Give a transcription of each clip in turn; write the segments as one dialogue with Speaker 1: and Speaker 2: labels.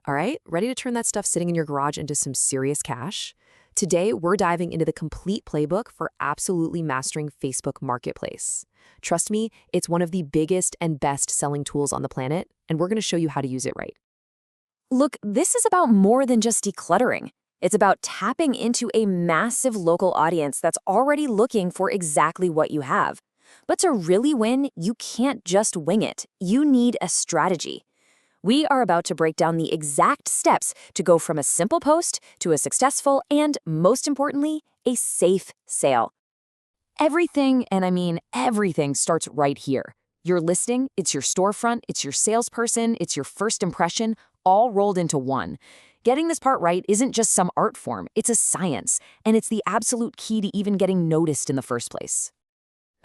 Speaker 1: All right, ready to turn that stuff sitting in your garage into some serious cash? Today, we're diving into the complete playbook for absolutely mastering Facebook Marketplace. Trust me, it's one of the biggest and best selling tools on the planet, and we're going to show you how to use it right.
Speaker 2: Look, this is about more than just decluttering. It's about tapping into a massive local audience that's already looking for exactly what you have. But to really win, you can't just wing it. You need a strategy. We are about to break down the exact steps to go from a simple post to a successful and, most importantly, a safe sale. Everything, and I mean everything, starts right here. Your listing, it's your storefront, it's your salesperson, it's your first impression, all rolled into one. Getting this part right isn't just some art form, it's a science, and it's the absolute key to even getting noticed in the first place.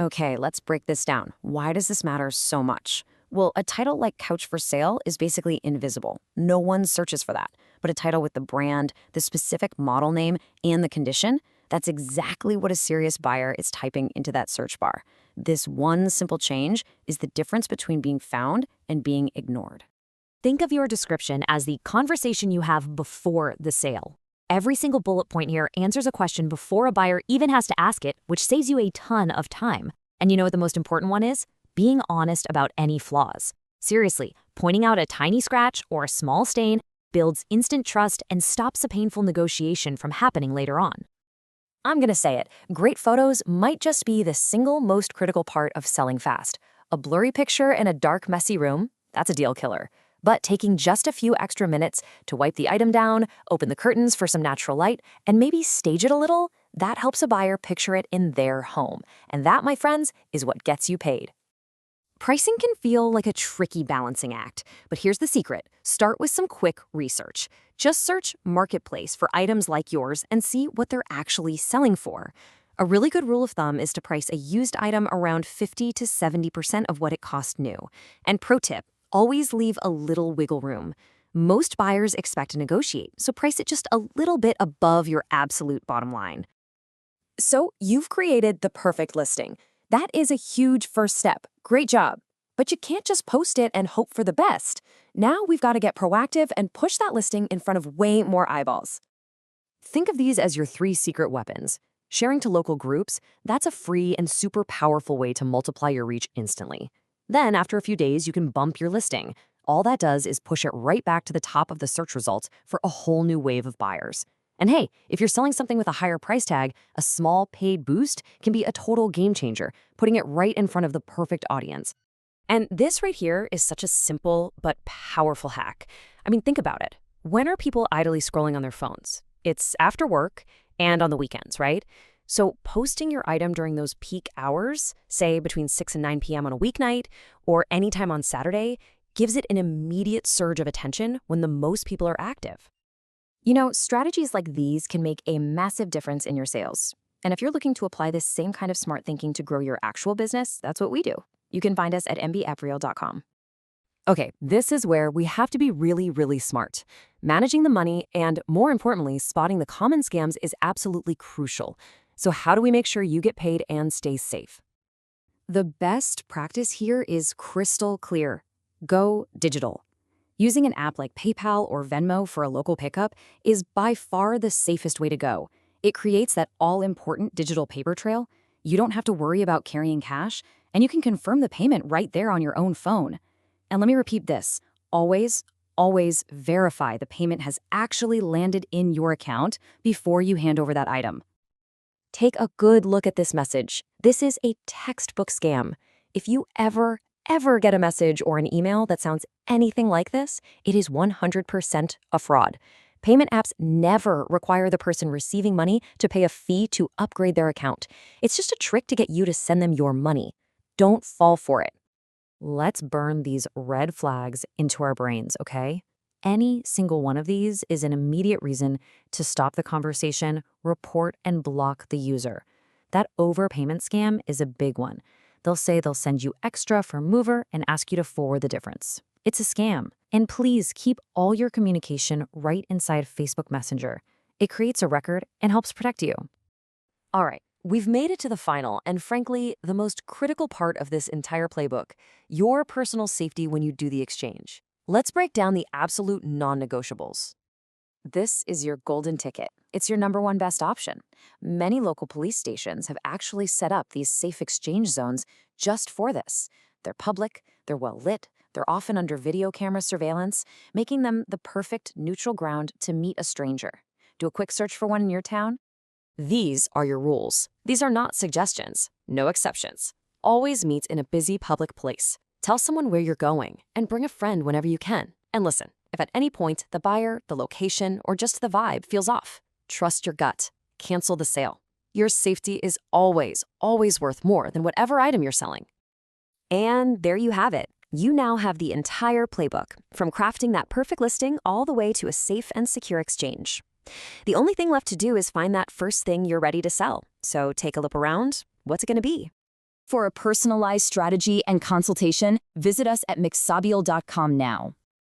Speaker 2: Okay, let's break this down. Why does this matter so much? Well, a title like Couch for Sale is basically invisible. No one searches for that. But a title with the brand, the specific model name, and the condition, that's exactly what a serious buyer is typing into that search bar. This one simple change is the difference between being found and being ignored.
Speaker 3: Think of your description as the conversation you have before the sale. Every single bullet point here answers a question before a buyer even has to ask it, which saves you a ton of time. And you know what the most important one is? Being honest about any flaws. Seriously, pointing out a tiny scratch or a small stain builds instant trust and stops a painful negotiation from happening later on.
Speaker 2: I'm gonna say it, great photos might just be the single most critical part of selling fast. A blurry picture in a dark, messy room, that's a deal killer. But taking just a few extra minutes to wipe the item down, open the curtains for some natural light, and maybe stage it a little, that helps a buyer picture it in their home. And that, my friends, is what gets you paid.
Speaker 3: Pricing can feel like a tricky balancing act, but here's the secret. Start with some quick research. Just search Marketplace for items like yours and see what they're actually selling for. A really good rule of thumb is to price a used item around 50 to 70% of what it cost new. And pro tip, always leave a little wiggle room. Most buyers expect to negotiate, so price it just a little bit above your absolute bottom line.
Speaker 2: So you've created the perfect listing. That is a huge first step. Great job. But you can't just post it and hope for the best. Now we've got to get proactive and push that listing in front of way more eyeballs.
Speaker 1: Think of these as your 3 secret weapons. Sharing to local groups, that's a free and super powerful way to multiply your reach instantly. Then, after a few days, you can bump your listing. All that does is push it right back to the top of the search results for a whole new wave of buyers. And hey, if you're selling something with a higher price tag, a small paid boost can be a total game changer, putting it right in front of the perfect audience. And this right here is such a simple but powerful hack. I mean, think about it. When are people idly scrolling on their phones? It's after work and on the weekends, right? So posting your item during those peak hours, say between 6 and 9 p.m. on a weeknight or anytime on Saturday, gives it an immediate surge of attention when the most people are active.
Speaker 2: You know, strategies like these can make a massive difference in your sales. And if you're looking to apply this same kind of smart thinking to grow your actual business, that's what we do. You can find us at mbapparel.com.
Speaker 1: Okay, this is where we have to be really, really smart. Managing the money and, more importantly, spotting the common scams is absolutely crucial. So how do we make sure you get paid and stay safe? The best practice here is crystal clear. Go digital. Using an app like PayPal or Venmo for a local pickup is by far the safest way to go. It creates that all-important digital paper trail. You don't have to worry about carrying cash, and you can confirm the payment right there on your own phone. And let me repeat this. Always, always verify the payment has actually landed in your account before you hand over that item. Take a good look at this message. This is a textbook scam. If you ever get a message or an email that sounds anything like this, it is 100% a fraud. Payment apps never require the person receiving money to pay a fee to upgrade their account. It's just a trick to get you to send them your money. Don't fall for it. Let's burn these red flags into our brains, okay? Any single one of these is an immediate reason to stop the conversation, report, and block the user. That overpayment scam is a big one. They'll say they'll send you extra for mover and ask you to forward the difference. It's a scam. And please keep all your communication right inside Facebook Messenger. It creates a record and helps protect you. All right, we've made it to the final and frankly, the most critical part of this entire playbook, your personal safety when you do the exchange. Let's break down the absolute non-negotiables.
Speaker 2: This is your golden ticket. It's your number one best option. Many local police stations have actually set up these safe exchange zones just for this. They're public, they're well lit, they're often under video camera surveillance, making them the perfect neutral ground to meet a stranger. Do a quick search for one in your town.
Speaker 1: These are your rules. These are not suggestions. No exceptions. Always meet in a busy public place. Tell someone where you're going and bring a friend whenever you can. And listen, if at any point the buyer, the location, or just the vibe feels off, trust your gut. Cancel the sale. Your safety is always, always worth more than whatever item you're selling.
Speaker 3: And there you have it. You now have the entire playbook, from crafting that perfect listing all the way to a safe and secure exchange. The only thing left to do is find that first thing you're ready to sell. So take a look around. What's it going to be?
Speaker 2: For a personalized strategy and consultation, visit us at mixabiel.com now.